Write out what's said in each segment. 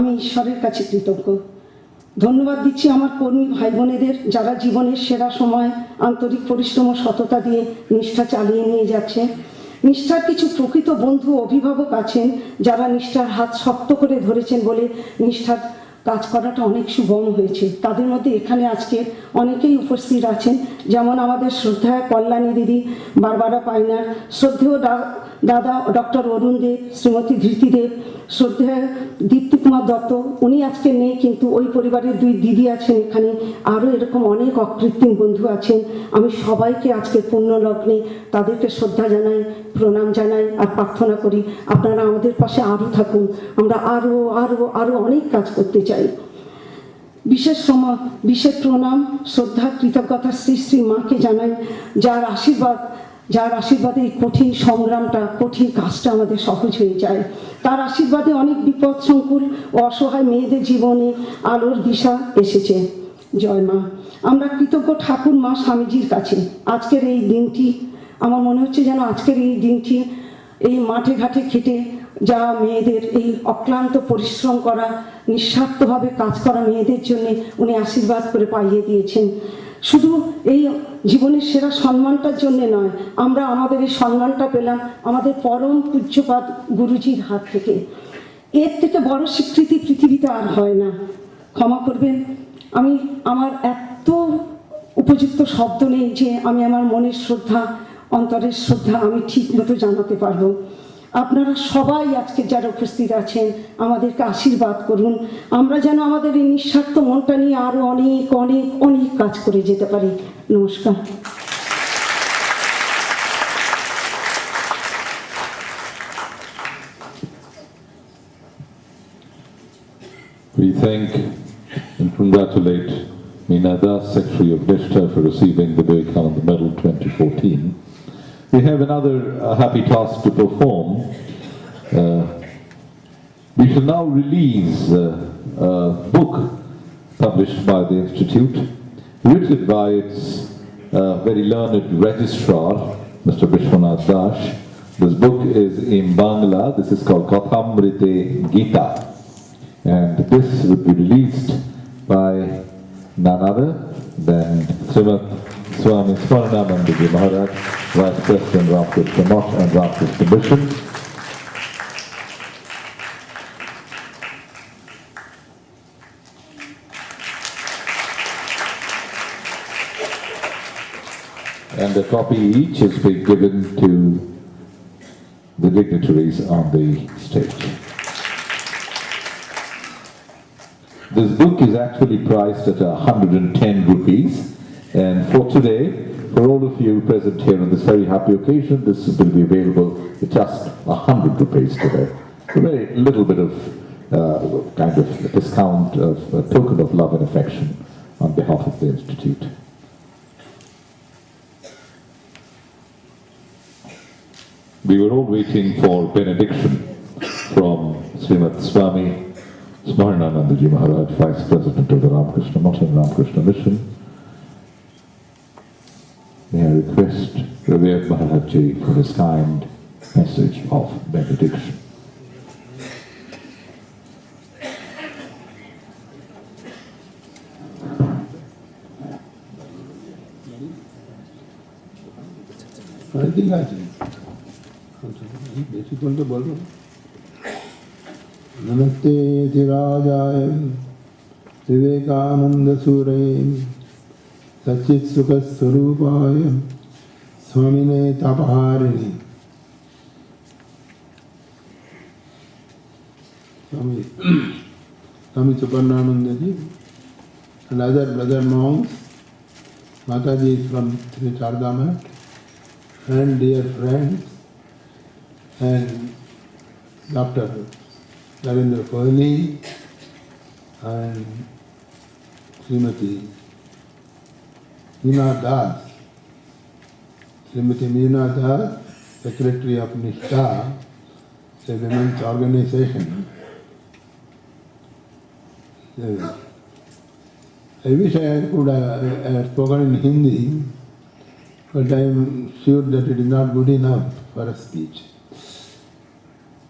আমি ঈশ্বরের কাছে কৃতজ্ঞ। ধন্যবাদ দিচ্ছি আমার কর্মী ভাই বোনেদের, যারা জীবনের সেরা সময় আন্তরিক পরিশ্রম ও সততা দিয়ে নিষ্ঠা চালিয়ে নিয়ে যাচ্ছে। নিষ্ঠার কিছু প্রকৃত বন্ধু অভিভাবক আছেন যারা নিষ্ঠার হাত শক্ত করে ধরেছেন বলে নিষ্ঠার কাজ করাটা অনেক সুগম হয়েছে। তাদের মধ্যে এখানে আজকে অনেকেই উপস্থিত আছেন, যেমন আমাদের শ্রদ্ধায় কল্যাণী দিদি, বারবারা পাইনার, শ্রদ্ধেয় দাদা ডক্টর অরুণ দেব, শ্রীমতী ধৃতি দেব, শ্রদ্ধেয় দীপ্তি কুমার দত্ত, উনি আজকে নেই কিন্তু ওই পরিবারের 2 দিদি আছেন এখানে, আরও এরকম অনেক অকৃত্রিম বন্ধু আছেন। আমি সবাইকে আজকে পুণ্যলগ্নে তাদেরকে শ্রদ্ধা জানাই, প্রণাম জানাই আর প্রার্থনা করি আপনারা আমাদের পাশে আরও থাকুন, আমরা আরও আরও আরও অনেক কাজ করতে চাই। বিশেষ প্রণাম শ্রদ্ধা কৃতজ্ঞতা শ্রী শ্রী মাকে জানাই, যার আশীর্বাদে এই কঠিন সংগ্রামটা, কঠিন কাজটা আমাদের সহজ হয়ে যায়। তার আশীর্বাদে অনেক বিপদ সংকুল ও অসহায় মেয়েদের জীবনে আলোর দিশা এসেছে। জয় মা। আমরা কৃতজ্ঞ ঠাকুর মা স্বামীজির কাছে। আজকের এই দিনটি আমার মনে হচ্ছে যেন আজকের এই দিনটি এই মাঠে ঘাটে খেটে যা মেয়েদের এই অক্লান্ত পরিশ্রম করা, নিঃস্বার্থভাবে কাজ করা মেয়েদের জন্য উনি আশীর্বাদ করে পাইয়ে দিয়েছেন। শুধু এই জীবনের সেরা সম্মানটার জন্যে নয়, আমরা আমাদের এই সম্মানটা পেলাম আমাদের পরম পূজ্যপাদ গুরুজির হাত থেকে। এর থেকে বড় স্বীকৃতি পৃথিবীতে আর হয় না। ক্ষমা করবেন, আমি আমার এত উপযুক্ত শব্দ নেই যে আমি আমার মনের শ্রদ্ধা, অন্তরের শ্রদ্ধা আমি ঠিক মতো জানাতে পারবো। আপনারা সবাই আজকে যারা উপস্থিত আছেন আমাদেরকে আশীর্বাদ করুন, আমরা যেন আমাদের এই নিঃস্বার্থ মনটা নিয়ে আরও অনেক অনেক অনেক কাজ করে যেতে পারি। নমস্কার। We thank and congratulate Meena Das, Secretary of Nishta, for receiving the Vivekananda Medal 2014. We have another happy task to perform. We shall now release a book published by the Institute, written by its very learned registrar, Mr. Vishwanath Dash. This book is in Bangla. This is called Kathamrite Gita. And this would be released by none other than Srimati Swami Swaranandaji Maharaj, Vice President Ramakrishna Mutt and Ramakrishna Mission. And a copy each is being given to the dignitaries on the stage. This book is actually priced at 110 rupees, and for today, for all of you present here on this very happy occasion, this will be available at just 100 rupees today. A very little bit of kind of a discount, of a token of love and affection on behalf of the Institute. We were all waiting for benediction from Srimati Swami Swaranandaji Maharaj, Vice President of the Ramakrishna Mutt and Ramakrishna Mission. May I request Revered Maharaj Ji for his kind message of benediction. नमस्ते धिराजाय विवेकानंद सूरे सच्चित सुख स्वरूपाय स्वामिने तापहारिणे Swami Suparnananda ji and other brother monks, Mataji is from Sri Chardama, and dear friends, and Dr. Narendra Kohli and Srimati Meena Das. Srimati Meena Das, Secretary of Nishta, a women's organization. I wish I could have spoken in Hindi, but I am sure that it is not good enough for a speech.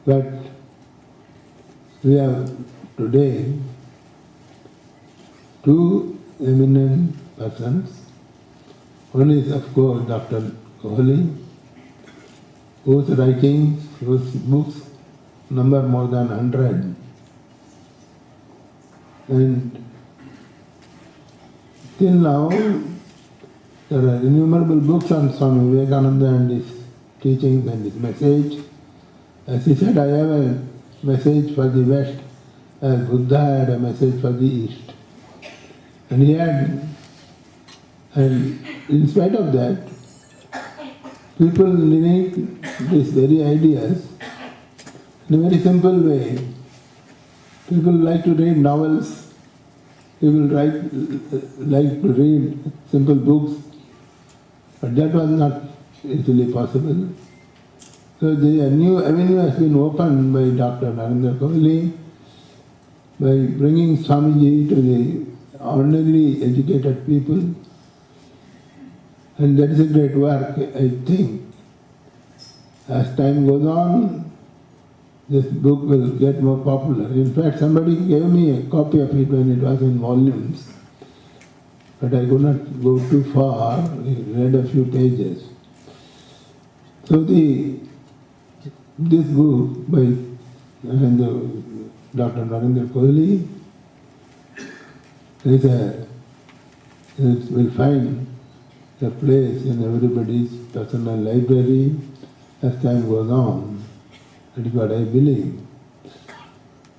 But we have today two eminent persons. One is, of course, Dr. Kohli, whose writings, whose books number more than 100. And till now, there are innumerable books on Swami Vivekananda and his teachings and his message. As he said, I have a message for the West, as Buddha had a message for the East. And he had, and in spite of that, people living these very ideas in a very simple way. People like to read novels, people like to read simple books, but that was not easily possible. So a new avenue has been opened by Dr. Narendra Kohli by bringing Swamiji to the ordinarily educated people. And that is a great work, I think. As time goes on, this book will get more popular. In fact, somebody gave me a copy of it when it was in volumes, but I could not go too far. I read a few pages. So this book by Dr. Narendra Kohli it will find a place in everybody's personal library as time goes on. That is what I believe.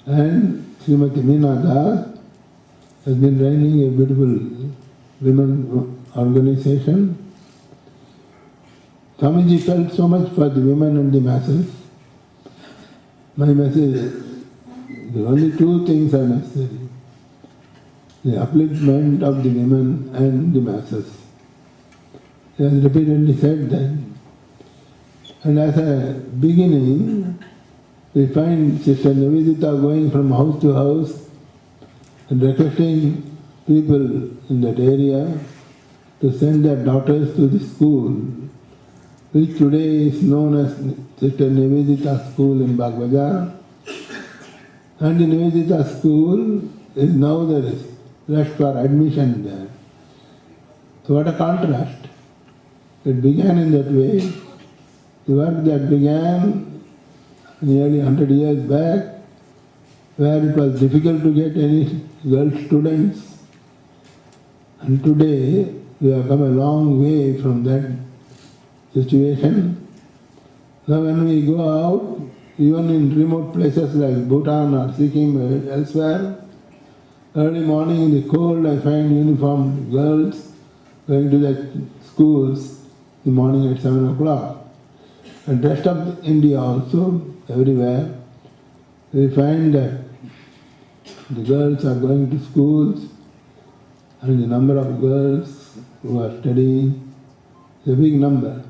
And Srimati Meena Das has been running a beautiful women organization. Swamiji felt so much for the women and the masses. My message is, the only two things are necessary: the upliftment of the women and the masses. He has repeatedly said that. And as a beginning, we find Sister Nivedita going from house to house and requesting people in that area to send their daughters to the school, which today is known as Sister Nivedita School in Bagbazar. And the Nivedita School is now there is rush for admission there. So what a contrast. It began in that way. The work that began nearly 100 years back, where it was difficult to get any girl students. And today we have come a long way from that situation. Now when we go out, even in remote places like Bhutan or Sikkim or elsewhere, early morning in the cold I find uniformed girls going to the schools in the morning at 7 o'clock. And rest of India also, everywhere, we find that the girls are going to schools and the number of girls who are studying is a big number.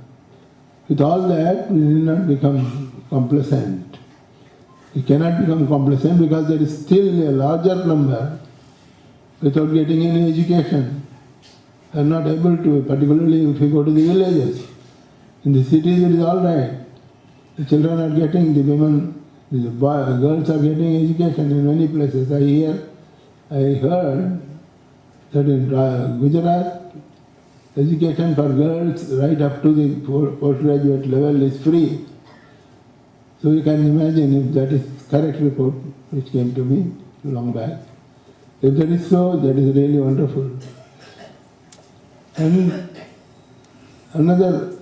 With all that, we need not become complacent. We cannot become complacent because there is still a larger number without getting any education and not able to, particularly if you go to the villages. In the cities it is all right. The children are getting, the women, the girls are getting education in many places. I heard that in Gujarat, education for girls right up to the postgraduate level is free. So you can imagine if that is correct report which came to me long back. If that is so, that is really wonderful. And another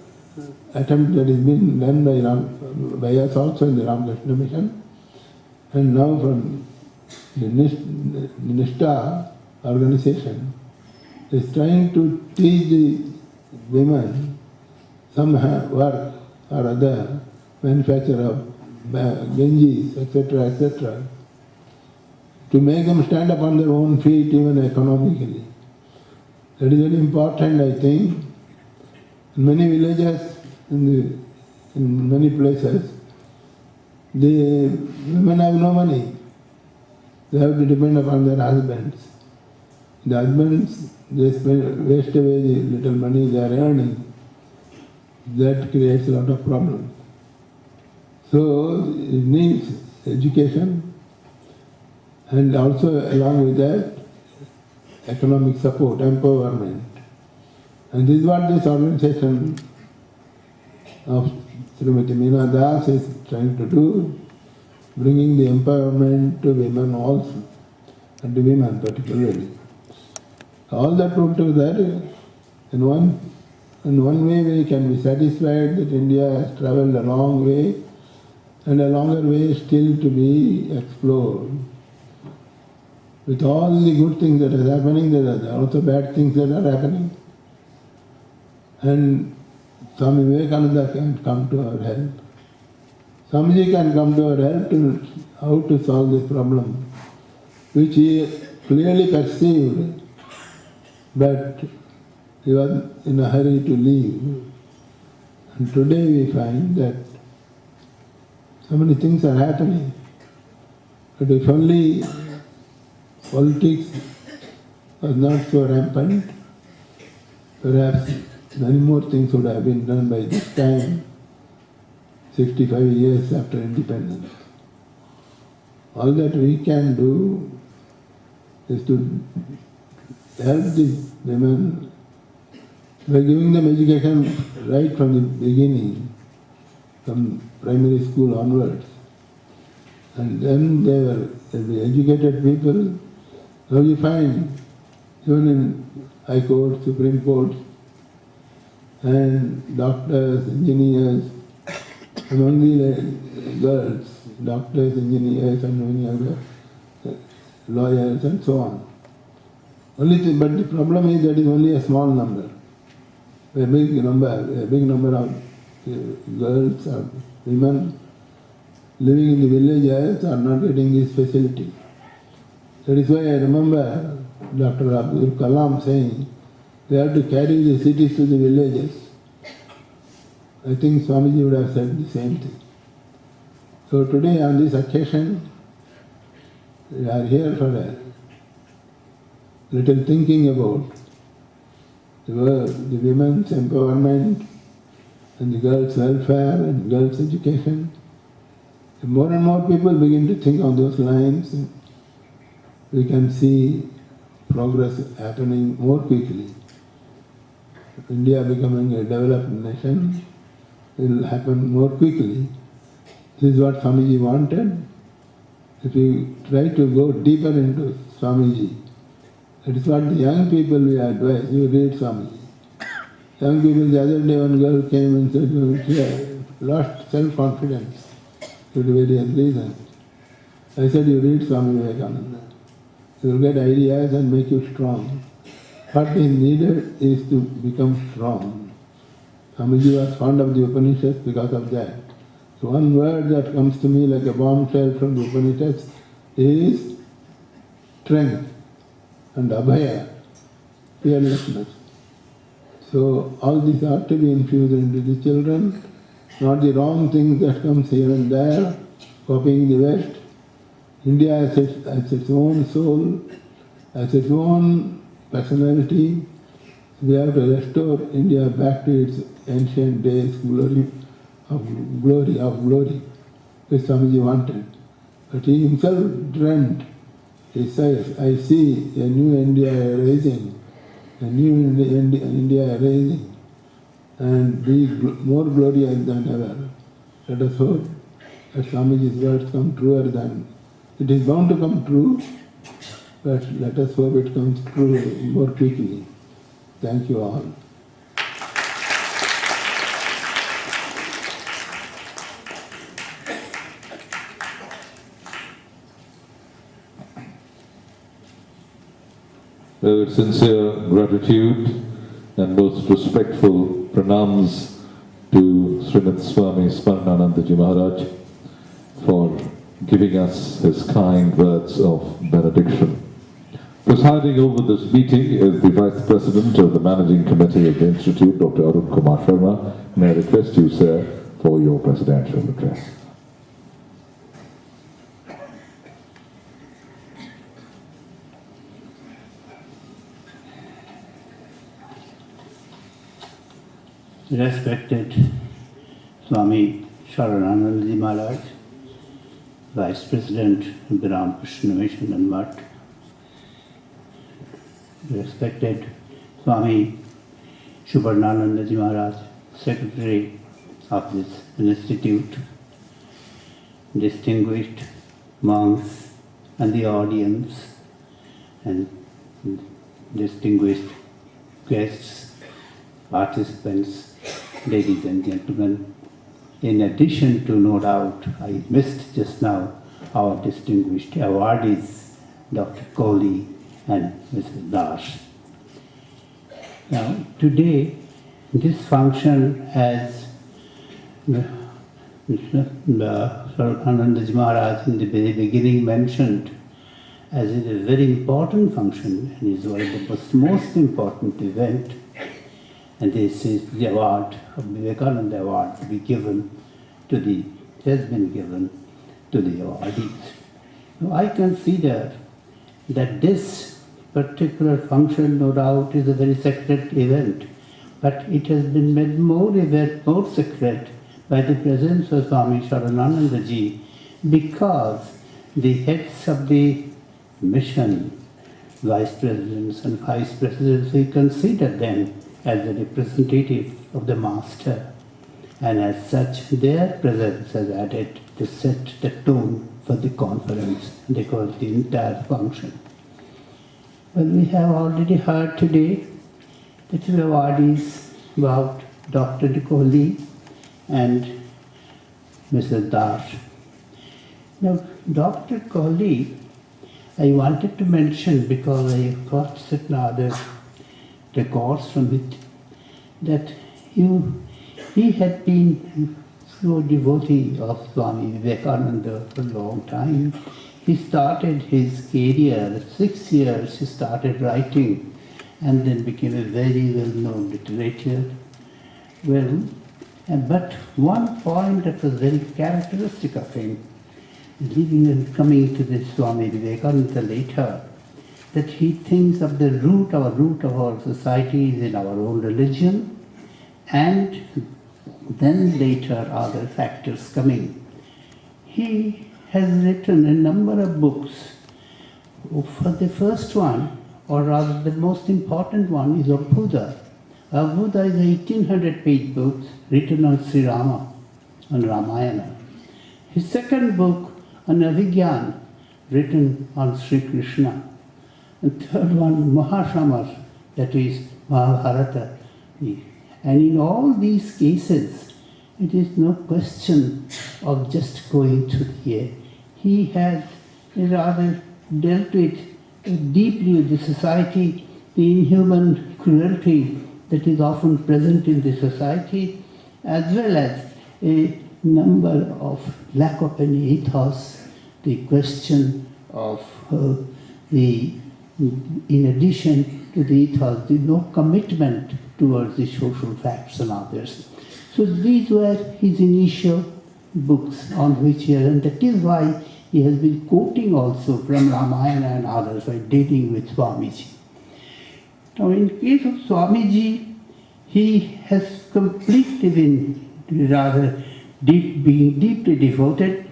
attempt that has been done by us also in the Ramakrishna Mission, and now from the Nishta organization, is trying to teach the women some work or other, manufacture of genjis, etc., to make them stand up on their own feet even economically. That is very important, I think. In many villages, in many places, the women have no money. They have to depend upon their husbands. The husbands, they waste away the little money they are earning. That creates a lot of problems. So it needs education and also along with that, economic support, empowerment. And this is what this organization of Srimati Meena Das is trying to do, bringing the empowerment to women also, and to women particularly. All that put together, in one way we can be satisfied that India has travelled a long way, and a longer way still to be explored. With all the good things that are happening, there are also bad things that are happening. And Swami Vivekananda can come to our help. Swamiji can come to our help to how to solve this problem, which he clearly perceived, but he was in a hurry to leave. And today we find that so many things are happening. But if only politics was not so rampant, perhaps many more things would have been done by this time, 65 years after independence. All that we can do is to help these women by giving them education right from the beginning, from primary school onwards. And then they'll be educated people. Now you find, even in High Court, Supreme Court, and doctors, engineers, among the girls, doctors, engineers, and many other lawyers, and so on. But the problem is that is only a small number. A big number of girls or women living in the villages are not getting this facility. That is why I remember Dr. Abdul Kalam saying, they have to carry the cities to the villages. I think Swamiji would have said the same thing. So today on this occasion, we are here for a little thinking about the women's empowerment and the girls' welfare and girls' education. If more and more people begin to think on those lines, we can see progress happening more quickly. India becoming a developed nation will happen more quickly. This is what Swamiji wanted. If you try to go deeper into Swamiji, that is what the young people we advise. You read Swamiji. Young people, the other day one girl came and said, she had lost self-confidence due to various reasons. I said, you read Swami Vivekananda. You will get ideas and make you strong. What is needed is to become strong. Swamiji was fond of the Upanishads because of that. So one word that comes to me like a bombshell from the Upanishads is strength and abhaya, fearlessness. So all these ought to be infused into the children, not the wrong things that comes here and there, copying the West. India has its own soul, has its own personality. We have to restore India back to its ancient days, glory, which Swamiji wanted. But he himself dreamt. He says, I see a new India rising, and be more glorious than ever. Let us hope that Swamiji's words come truer than. It is bound to come true, but let us hope it comes true more quickly. Thank you all. With sincere gratitude and most respectful pranams to Srimad Swami Smarananandaji Maharaj for giving us his kind words of benediction. Presiding over this meeting is the Vice President of the Managing Committee of the Institute, Dr. Arun Kumar Sharma. May I request you, sir, for your presidential address. Respected Swami Sharananandaji Maharaj, Vice President of the Ramakrishna Mission and Mutt, respected Swami Shubharnananda Ji Maharaj, Secretary of this institute, distinguished monks and the audience, and distinguished guests, participants, ladies and gentlemen. In addition to, no doubt, I missed just now our distinguished awardees, Dr. Kohli and Mrs. Dash. Now, today, this function, as Sarvanandaji Maharaj in the very beginning mentioned, as it is a very important function and is one of the most important event. And this is the award of Vivekananda Award to be given to the, has been given to the awardees. Now, I consider that this particular function, no doubt, is a very sacred event, but it has been made more sacred by the presence of Swami Saranananda Ji, because the heads of the mission, vice presidents and vice presidents, we consider them as the representative of the Master, and as such their presence has added to set the tone for the conference and across the entire function. Well, we have already heard today the two awardees about Dr. Kohli and Mrs. Dash. Now, Dr. Kohli, I wanted to mention, because I have got certain other records from it, that he had been so devotee of Swami Vivekananda for a long time. He started his career at 6 years. He started writing and then became a very well-known literature. Well, but one point that was very characteristic of him, living and coming to this Swami Vivekananda later, that he thinks of the root of our society is in our own religion, and then later other factors coming. He has written a number of books. For the first one, or rather the most important one, is Abhuda. Abhuda is a 1800-page book written on Sri Rama, on Ramayana. His second book, on Avigyan, written on Sri Krishna. And third one, Mahashamar, that is Mahabharata. And in all these cases, it is no question of just going to the air. He has rather dealt with deeply with the society, the inhuman cruelty that is often present in the society, as well as a number of lack of any ethos, the question of in addition to the ethos, the no commitment towards the social facts and others. So these were his initial books on which he has, and that is why he has been quoting also from Ramayana and others by dealing with Swamiji. Now in case of Swamiji, he has completely been rather being deeply devoted.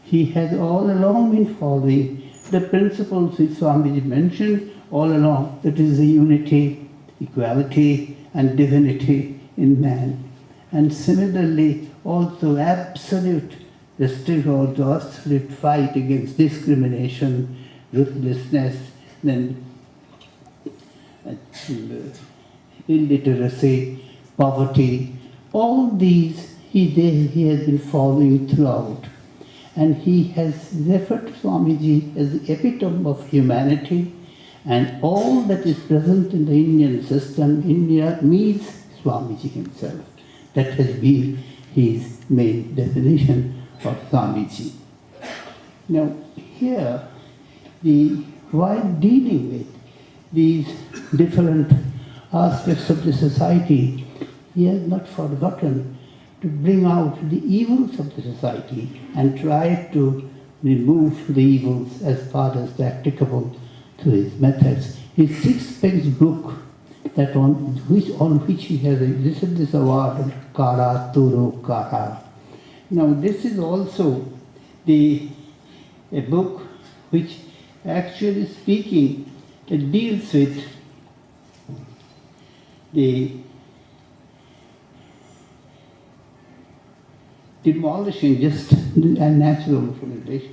He has all along been following the principles which Swamiji mentioned all along, that is the unity, equality and divinity in man. And similarly also absolute fight against discrimination, ruthlessness, then illiteracy, poverty, all these he has been following throughout. And he has referred to Swamiji as the epitome of humanity, and all that is present in the Indian system, India, means Swamiji himself. That has been his main definition of Swamiji. Now here, while dealing with these different aspects of the society, he has not forgotten to bring out the evils of the society and try to remove the evils as far as practicable through his methods. His 6-page book, that on which he has received this award, Kara Turu Kara. Now this is also a book which actually speaking, it deals with the demolishing, just a natural English,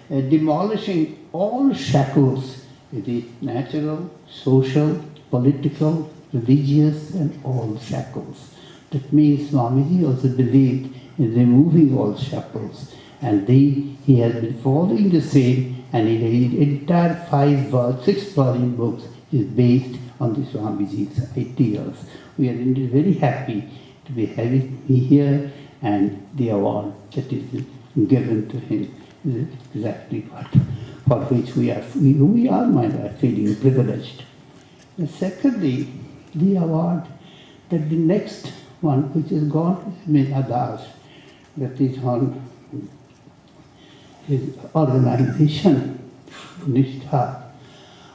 demolishing all shackles, the natural, social, political, religious, and all shackles. That means Swamiji also believed in removing all shackles, and he has been following the same, and in the entire 6-volume books is based on the Swamiji's ideals. We are indeed very happy to be having him here, and the award that is given to him is exactly what for which we are feeling privileged. And secondly, the award that the next one which is gone to Medadas, that is on his organization, Nishtha.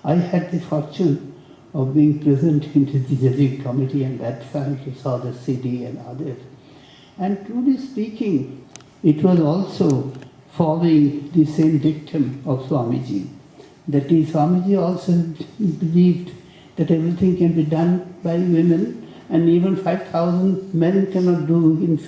I had the fortune of being present in the judging committee, and that time I saw the CD and others. And truly speaking, it was also following the same dictum of Swamiji. That is, Swamiji also believed that everything can be done by women, and even 5,000 men cannot do in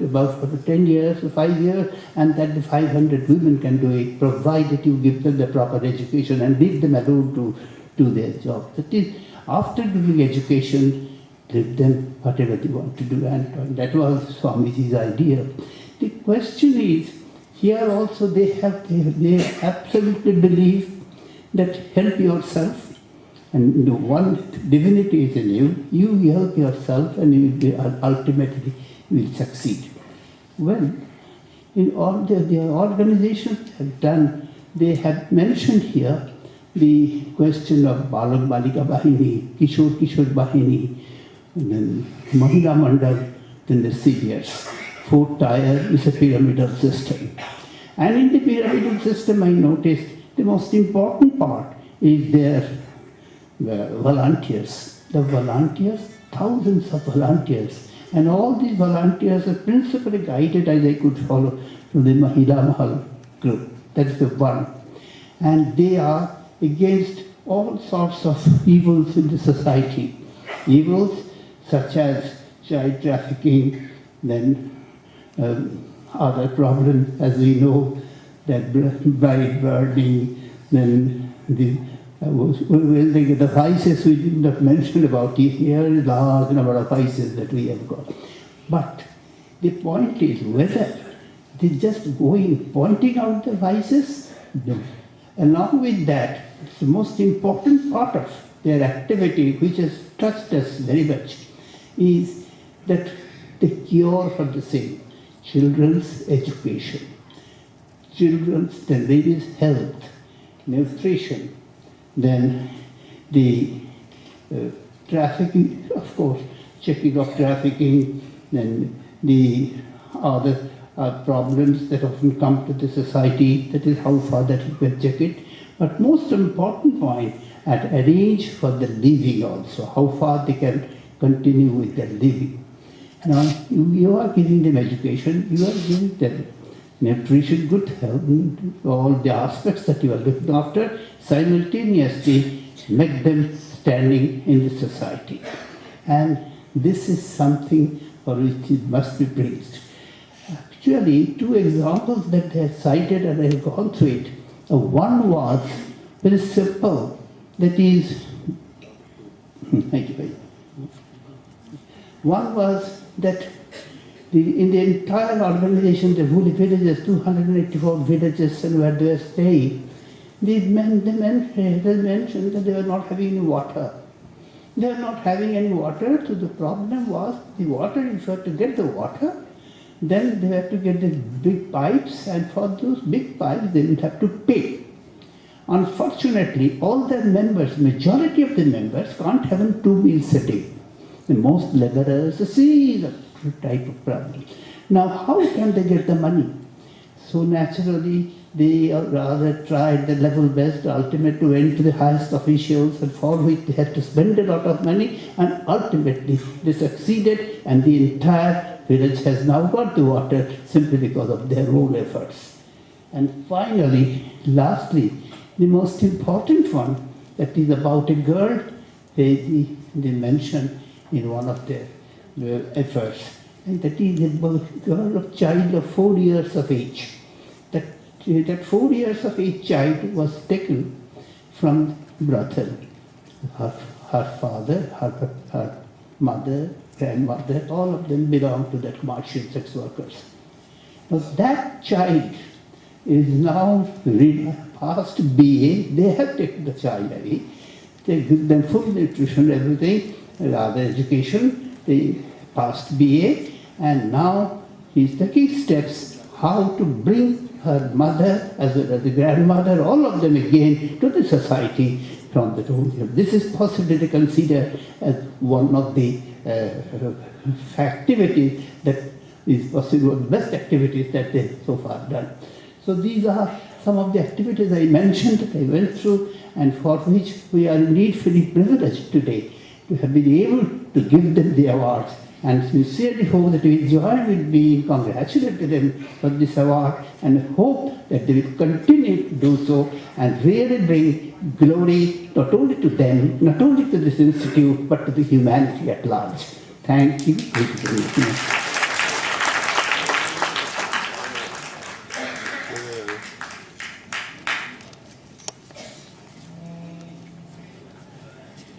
about 10 years or 5 years, and that the 500 women can do it, provided you give them the proper education and leave them alone to do their job. That is, after giving education, give them whatever they want to do, and that was Swamiji's idea. The question is, here also they absolutely believe that help yourself, and the one divinity is in you, you help yourself, and you ultimately will succeed. Well, in all the organizations have done, they have mentioned here the question of Balak Balika Bahini, Kishore Bahini, and then Mahila Mandal, then the seniors. Fourth tier is a pyramidal system. And in the pyramidal system, I noticed the most important part is their volunteers. The volunteers, thousands of volunteers. And all these volunteers are principally guided, as I could follow, to the Mahila Mahal group. That's the one. And they are against all sorts of evils in the society. Evils such as child trafficking, then other problems, as we know, that bride burning, then the vices we did not mention about here, large number of vices that we have got. But the point is whether they just pointing out the vices. No. Along with that, the most important part of their activity, which has touched us very much, is that the cure for the same, children's education, children's, then baby's health, nutrition, then the trafficking, of course, checking of trafficking, then the other problems that often come to the society, that is how far that you can check it. But most important point, arrange for the living also, how far they can continue with their living. Now, you are giving them education, you are giving them nutrition, good health, all the aspects that you are looking after, simultaneously make them standing in the society. And this is something for which it must be praised. Actually, two examples that they have cited, and I have gone through it. One was very simple, that is, thank you very much. One was that in the entire organization, the villages, 284 villages, and where they were staying, the men mentioned that they were not having any water. They were not having any water, so the problem was the water, if you have to get the water, then they have to get the big pipes, and for those big pipes they would have to pay. Unfortunately, all their members, majority of the members, can't have 2 meals a day. The most laborers see the type of problem. Now, how can they get the money? So naturally, they rather tried the level best, ultimately went to the highest officials, and for which they had to spend a lot of money, and ultimately they succeeded, and the entire village has now got the water simply because of their own efforts. And finally, lastly, the most important one, that is about a girl they mention in one of their efforts, and that is a girl of child of 4 years of age. That 4 years of age child was taken from brothel. Her father, her mother, grandmother, all of them belong to the commercial sex workers. Now that child is now past BA. They have taken the child away. They give them full nutrition, everything, other education. They passed BA, and now he's taking steps how to bring her mother as well as the grandmother, all of them again, to the society from the home. This is possibly considered as one of the activities that is possible, the best activities that they so far done. So these are some of the activities I mentioned that I went through, and for which we are indeed very privileged today to have been able to give them the awards, and sincerely hope that we will be congratulate them for this award, and hope that they will continue to do so and really bring glory not only to them, not only to this institute, but to the humanity at large. Thank you.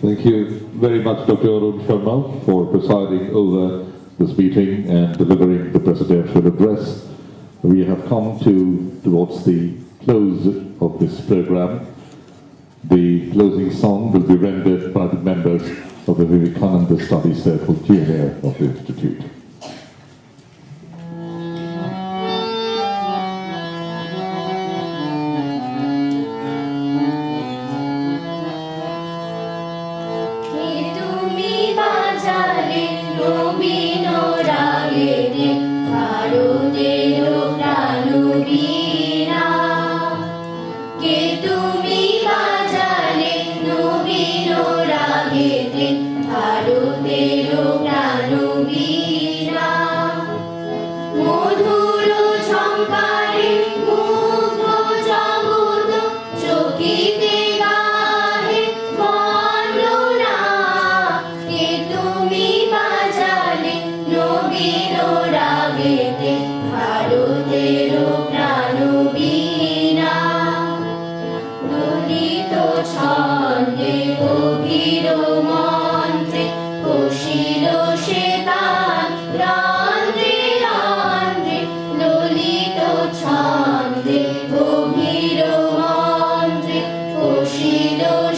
Thank you very much, Dr. Arun Sharma, for presiding over this meeting and delivering the presidential address. We have come towards the close of this program. The closing song will be rendered by the members of the Vivekananda Study Circle Junior of the Institute. Shilo